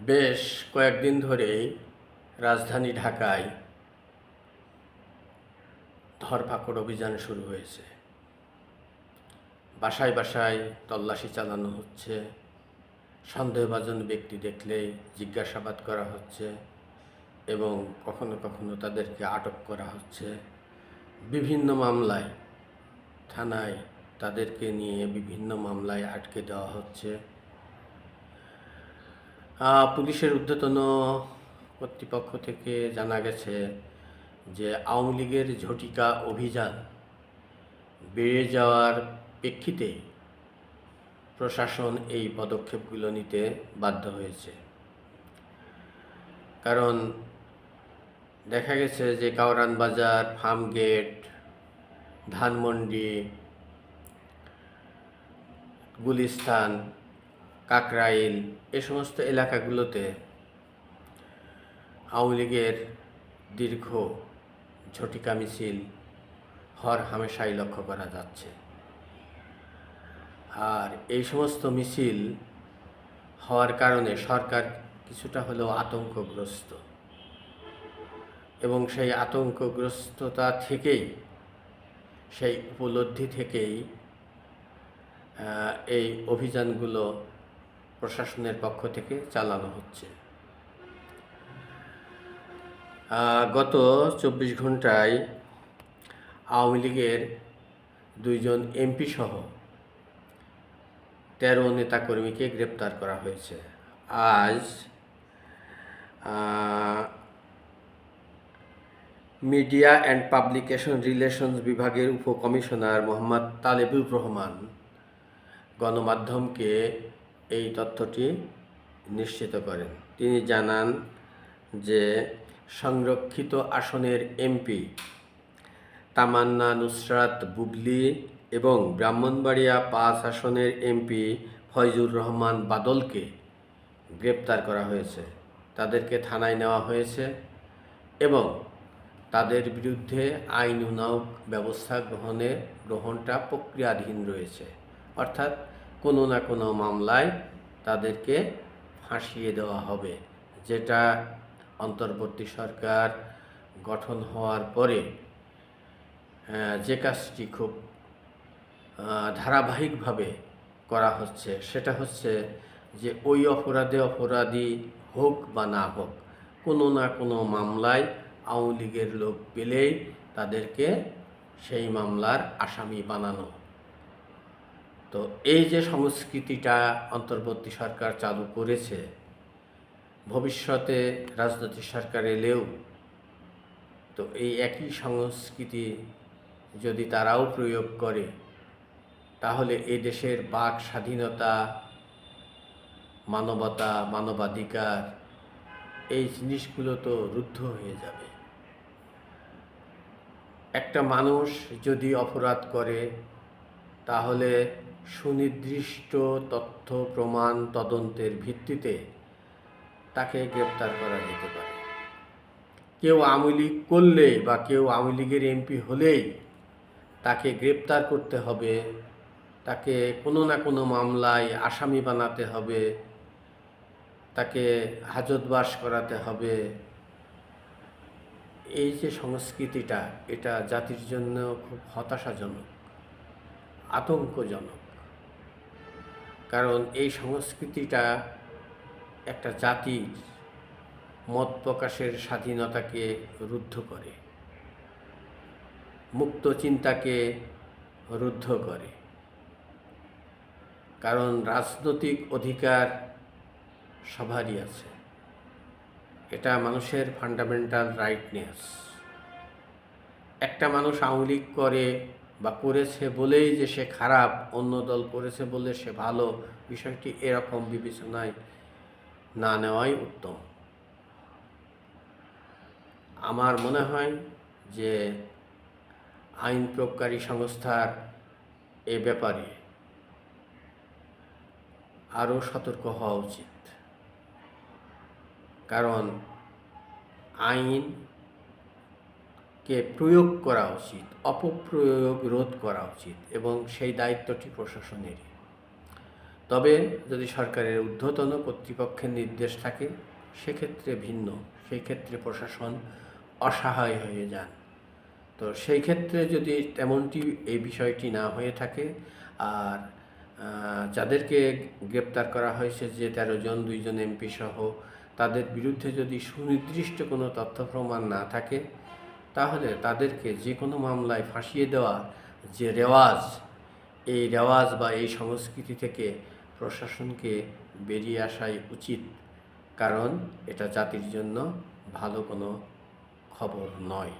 বেশ কয়েকদিন ধরেই রাজধানী ঢাকায় ধরপাকড় অভিযান শুরু হয়েছে। বাসায় বাসায় তল্লাশি চালানো হচ্ছে, সন্দেহভাজন ব্যক্তি দেখলেই জিজ্ঞাসাবাদ করা হচ্ছে এবং কখনো কখনো তাদেরকে আটক করা হচ্ছে। বিভিন্ন মামলায় থানায় তাদেরকে নিয়ে বিভিন্ন মামলায় আটকে দেওয়া হচ্ছে। পুলিশের ঊর্ধ্বতন কর্তৃপক্ষ থেকে জানা গেছে যে আওয়ামী লীগের ঝটিকা অভিযান বেড়ে যাওয়ার প্রেক্ষিতে প্রশাসন এই পদক্ষেপগুলো নিতে বাধ্য হয়েছে। কারণ দেখা গেছে যে কাউরান বাজার, ফার্মগেট, ধানমন্ডি, গুলিস্তান, কাকরাইল এ সমস্ত এলাকাগুলোতে আওয়ামী লীগের দীর্ঘ ঝটিকা মিছিল হর হামেশাই লক্ষ্য করা যাচ্ছে। আর এই সমস্ত মিছিল হওয়ার কারণে সরকার কিছুটা হলেও আতঙ্কগ্রস্ত এবং সেই আতঙ্কগ্রস্ততা থেকেই, সেই উপলব্ধি থেকেই এই অভিযানগুলো প্রশাসনের পক্ষ থেকে চালানো হচ্ছে। গত 24 ঘন্টায় আওয়ামী লীগের 2 এমপি সহ 13 নেতাকর্মীকে গ্রেপ্তার করা হয়েছে। আজ মিডিয়া অ্যান্ড পাবলিকেশন রিলেশনস বিভাগের উপকমিশনার মোহাম্মদ তালেবুর রহমান গণমাধ্যমকে এই তথ্যটি নিশ্চিত করেন। তিনি জানান যে সংরক্ষিত আসনের এমপি তামান্না নুসরাত বুবলী এবং ব্রাহ্মণবাড়িয়া 5 আসনের এমপি ফয়জুর রহমান বাদলকে গ্রেপ্তার করা হয়েছে। তাদেরকে থানায় নেওয়া হয়েছে এবং তাদের বিরুদ্ধে আইনানুগ ব্যবস্থা গ্রহণটা প্রক্রিয়াধীন রয়েছে। অর্থাৎ কোনো না কোনো মামলায় তাদেরকে ফাঁসিয়ে দেওয়া হবে, যেটা অন্তর্বর্তী সরকার গঠন হওয়ার পরে যে কাজটি খুব ধারাবাহিকভাবে করা হচ্ছে সেটা হচ্ছে যে ওই অপরাধী হোক বা না হোক, কোনো না কোনো মামলায় আওয়ামী লীগের লোক পেলেই তাদেরকে সেই মামলার আসামি বানানো। তো এই যে সংস্কৃতিটা অন্তর্বর্তী সরকার চালু করেছে, ভবিষ্যতে রাজনৈতিক সরকার এলেও তো এই একই সংস্কৃতি যদি তারাও প্রয়োগ করে, তাহলে এই দেশের বাক স্বাধীনতা, মানবতা, মানবাধিকার এই জিনিসগুলো তো রুদ্ধ হয়ে যাবে। একটা মানুষ যদি অপরাধ করে তাহলে সুনির্দিষ্ট তথ্য প্রমাণ তদন্তের ভিত্তিতে তাকে গ্রেপ্তার করা যেতে পারে। কেউ আওয়ামী লীগ করলে বা কেউ আওয়ামী লীগের এমপি হলেই তাকে গ্রেপ্তার করতে হবে, তাকে কোনো না কোনো মামলায় আসামি বানাতে হবে, তাকে হাজতবাস করাতে হবে। এই যে সংস্কৃতিটা, এটা জাতির জন্য খুব হতাশাজনক, আতঙ্কজনক। কারণ এই সংস্কৃতিটা একটা জাতির মত প্রকাশের স্বাধীনতাকে রুদ্ধ করে, মুক্ত চিন্তাকে রুদ্ধ করে। কারণ রাজনৈতিক অধিকার সবারই আছে, এটা মানুষের ফান্ডামেন্টাল রাইটনেস। একটা মানুষ আওয়ামী লীগ করে বা করেছে বলেই যে সে খারাপ, অন্য দল করেছে বলে সে ভালো, বিষয়টি এরকম বিবেচনায় না নেওয়াই উত্তম। আমার মনে হয় যে আইন প্রয়োগকারী সংস্থার এ ব্যাপারে আরও সতর্ক হওয়া উচিত। কারণ আইনকে প্রয়োগ করা উচিত, অপপ্রয়োগ রোধ করা উচিত এবং সেই দায়িত্বটি প্রশাসনেরই। তবে যদি সরকারের ঊর্ধ্বতন কর্তৃপক্ষের নির্দেশ থাকে সেক্ষেত্রে ভিন্ন, সেই ক্ষেত্রে প্রশাসন অসহায় হয়ে যান। তো সেই ক্ষেত্রে যদি তেমনটি এই বিষয়টি না হয়ে থাকে, আর যাদেরকে গ্রেপ্তার করা হয়েছে যে 13 জন, 2 জন এমপি সহ, তাদের বিরুদ্ধে যদি সুনির্দিষ্ট কোনো তথ্য প্রমাণ না থাকে, তাহলে তাদেরকে যে কোনো মামলায় ফাঁসিয়ে দেওয়া যে রেওয়াজ, এই রেওয়াজ বা এই সংস্কৃতি থেকে প্রশাসনকে বেরিয়ে আসাই উচিত, কারণ এটা জাতির জন্য ভালো কোনো খবর নয়।